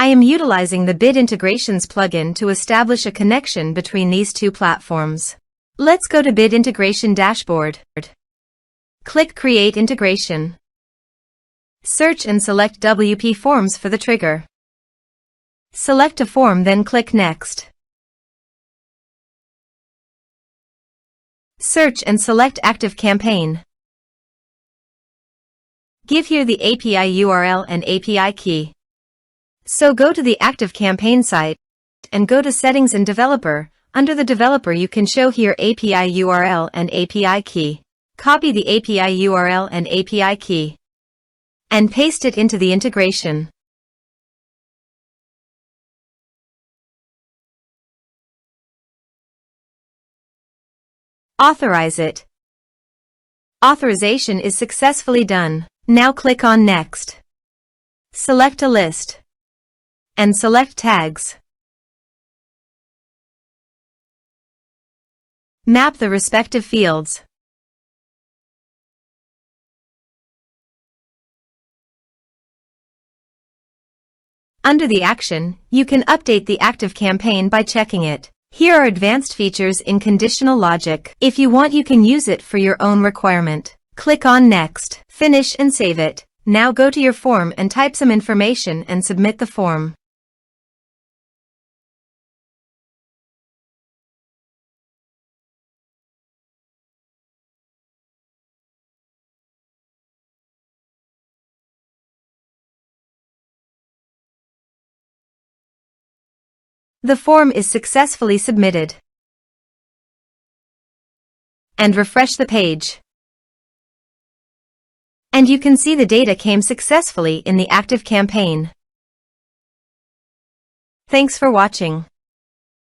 I am utilizing the Bit Integrations plugin to establish a connection between these two platforms. Let's go to Bit Integration Dashboard. Click Create Integration. Search and select WPForms for the trigger. Select a form, then click Next. Search and select ActiveCampaign. Give here the API URL and API key. So go to the ActiveCampaign site and go to Settings and Developer. Under the Developer you can show here API URL and API key. Copy the API URL and API key and paste it into the integration. Authorize it. Authorization is successfully done. Now click on Next. Select a list and select tags. Map the respective fields. Under the action, you can update the ActiveCampaign by checking it. Here are advanced features in conditional logic. If you want, you can use it for your own requirement. Click on Next, finish and save it. Now go to your form and type some information and submit the form. The form is successfully submitted. And refresh the page. And you can see the data came successfully in the ActiveCampaign. Thanks for watching.